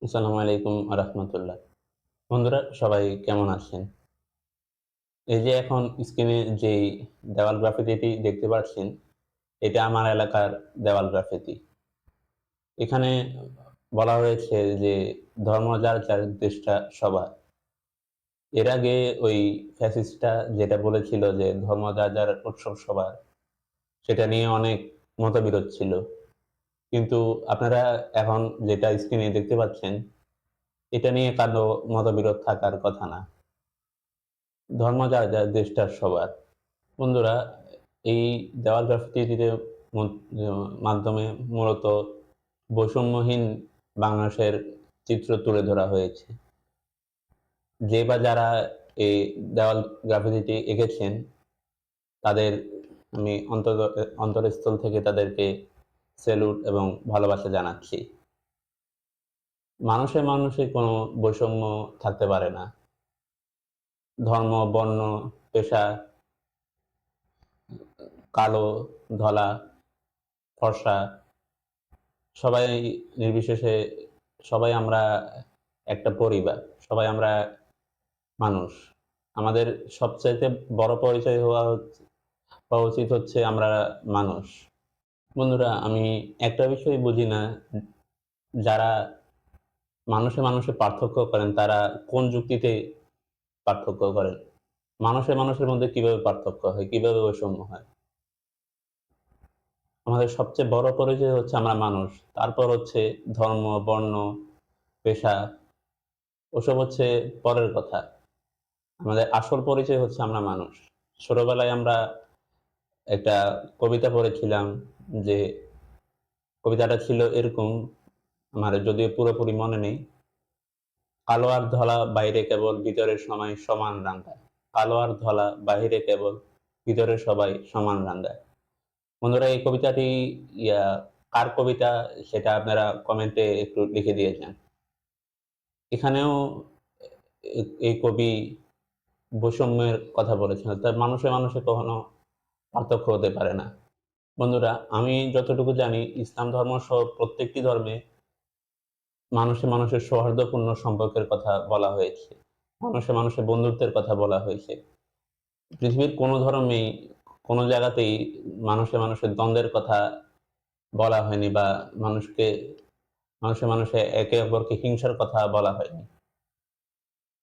আসসালামু আলাইকুম রহমতুল্লাহ। বন্ধুরা সবাই কেমন আছেন? এই যে এখন স্ক্রিনে যেই দেওয়াল গ্রাফিতিটি দেখতে পাচ্ছেন, এটা আমার এলাকার দেওয়াল গ্রাফিতি। এখানে বলা হয়েছে যে ধর্ম যার যার দেশটা সবার। এর আগে ওই ফ্যাসিস্টটা যেটা বলেছিল যে ধর্ম যার যার উৎসব সবার, সেটা নিয়ে অনেক মতবিরোধ ছিল। কিন্তু আপনারা এখন যেটা স্ক্রিনে দেখতে পাচ্ছেন, এটা নিয়ে কারো মতবিরোধ থাকার কথা না। ধর্ম যার যার দেশটার সবার। বন্ধুরা, এই দেওয়াল গ্রাফিতির মাধ্যমে মূলত বৈষম্যহীন বাংলাদেশের চিত্র তুলে ধরা হয়েছে। যে বা যারা এই দেওয়াল গ্রাফিতিটি এঁকেছেন, তাদের আমি অন্তরস্থল থেকে তাদেরকে সেলুট এবং ভালোবাসা জানাচ্ছি। মানুষে মানুষে কোনো বৈষম্য থাকতে পারে না। ধর্ম, বর্ণ, পেশা, কালো, ধলা, ফর্সা সবাই নির্বিশেষে সবাই আমরা একটা পরিবার। সবাই আমরা মানুষ। আমাদের সবচাইতে বড় পরিচয় হওয়া উচিত হচ্ছে আমরা মানুষ। বন্ধুরা, আমি একটা বিষয় বুঝি না, যারা মানুষে মানুষে পার্থক্য করেন তারা কোন যুক্তিতে পার্থক্য করেন? মানুষে মানুষের মধ্যে কিভাবে পার্থক্য হয়? কিভাবে বৈষম্য হয়? আমাদের সবচেয়ে বড় পরিচয় হচ্ছে আমরা মানুষ। তারপর হচ্ছে ধর্ম, বর্ণ, পেশা ওসব হচ্ছে পরের কথা। আমাদের আসল পরিচয় হচ্ছে আমরা মানুষ। ছোটবেলায় আমরা একটা কবিতা পড়েছিলাম, যে কবিতাটা ছিল এরকম, আমার যদিও পুরোপুরি মনে নেই। কালো আর ধলা বাইরে কেবল ভিতরের সবাই সমান রাঙায়। কালো আর ধলা বাহিরে কেবল ভিতরের সবাই সমান রাঙায়। বন্ধুরা, এই কবিতাটি ইয়া কার কবিতা সেটা আপনারা কমেন্টে একটু লিখে দিয়ে যান। এখানেও এই কবি বৈষম্যের কথা বলেছেন। অর্থাৎ মানুষে মানুষে কখনো পার্থক্য হতে পারে না। বন্ধুরা, আমি যতটুকু জানি ইসলাম ধর্ম সহ প্রত্যেকটি ধর্মে মানুষে মানুষের সৌহার্দ্যপূর্ণ সম্পর্কের কথা বলা হয়েছে। মানুষে মানুষে বন্ধুত্বের কথা বলা হয়েছে। পৃথিবীর কোনো ধর্মেই কোনো জায়গাতেই মানুষে মানুষের দ্বন্দ্বের কথা বলা হয়নি, বা মানুষে মানুষে একে অপরকে হিংসার কথা বলা হয়নি।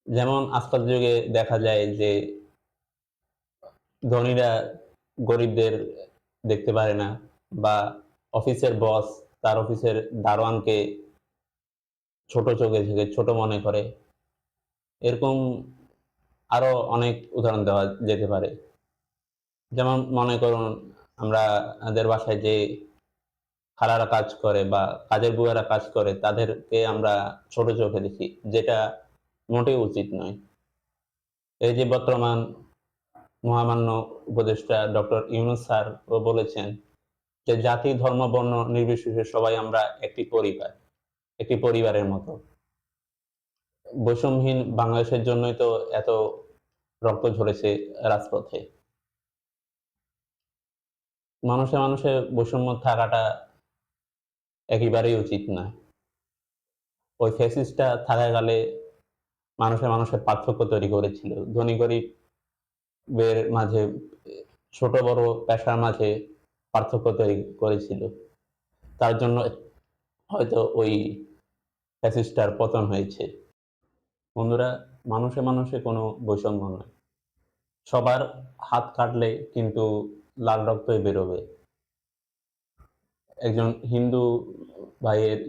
যেমন আজকাল যুগে দেখা যায় যে ধনীরা গরিবদের দেখতে পারে না, বা অফিসের বস তার অফিসের দারোয়ানকে ছোট চোখে দেখে ছোট মনে করে। এরকম আরো অনেক উদাহরণ দেওয়া যেতে পারে। যেমন মনে করুন, আমাদের বাসায় যে খালারা কাজ করে বা কাজের বুয়ারা কাজ করে, তাদেরকে আমরা ছোট চোখে দেখি, যেটা মোটেই উচিত নয়। এই যে বর্তমান মহামান্য উপদেষ্টা ডক্টর ইউনূস স্যারও বলেছেন যে জাতি, ধর্ম, বর্ণ নির্বিশেষে সবাই আমরা একটি পরিবার, একটি পরিবারের মতো। বৈষম্যহীন বাংলাদেশের জন্যই তো এত রক্ত ঝরেছে রাজপথে। মানুষে মানুষে বৈষম্য থাকাটা একেবারেই উচিত না। ওই ফ্যাসিস্টটা থাকাকালে মানুষে মানুষের পার্থক্য তৈরি করেছিল। ধনী গরিবের মাঝে, ছোট বড় পেশার মাঝে পার্থক্য তৈরি করেছিল। তার জন্য হয়তো ওই ফ্যাসিস্টটার পতন হয়েছে। বন্ধুরা, মানুষে মানুষে কোনো বৈষম্য নয়। সবার হাত কাটলে কিন্তু লাল রক্তই বেরোবে। একজন হিন্দু ভাইয়ের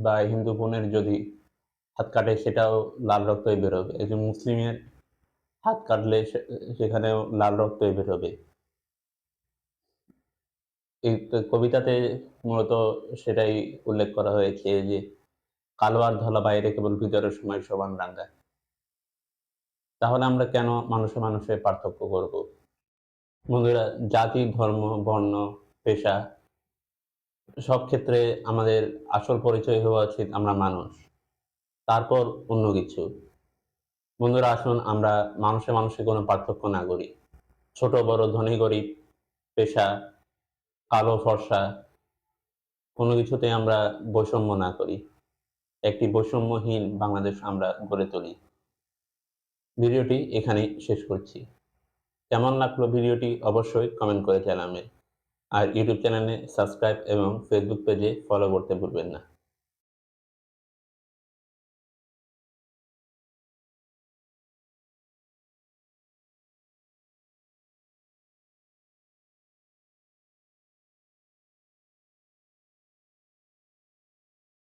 বা হিন্দু বোনের যদি হাত কাটে, সেটাও লাল রক্তই বেরোবে। একজন মুসলিমের হাত কাটলে সেখানেও লাল রক্তই বেরোবে। এই কবিতাতে মূলত সেটাই উল্লেখ করা হয়েছে যে কালো আর ধলা বাইরে কেবল ভিতরের সময় সমান রাঙা। তাহলে আমরা কেন মানুষে মানুষে পার্থক্য করব? বন্ধুরা, জাতি, ধর্ম, বর্ণ, পেশা সব ক্ষেত্রে আমাদের আসল পরিচয় হওয়া উচিত আমরা মানুষ। তারপর অন্য কিছু। বন্ধুরা, আসুন আমরা মানুষে মানুষে কোনো পার্থক্য না করি। ছোট বড়, ধনী গরিব, পেশা, কালো ফর্সা কোনো কিছুতে আমরা বৈষম্য না করি। একটি বৈষম্যহীন বাংলাদেশ আমরা গড়ে তুলি। ভিডিওটি এখানেই শেষ করছি। কেমন লাগলো ভিডিওটি অবশ্যই কমেন্ট করে জানাবেন। আর ইউটিউব চ্যানেলে সাবস্ক্রাইব এবং ফেসবুক পেজে ফলো করতে ভুলবেন না।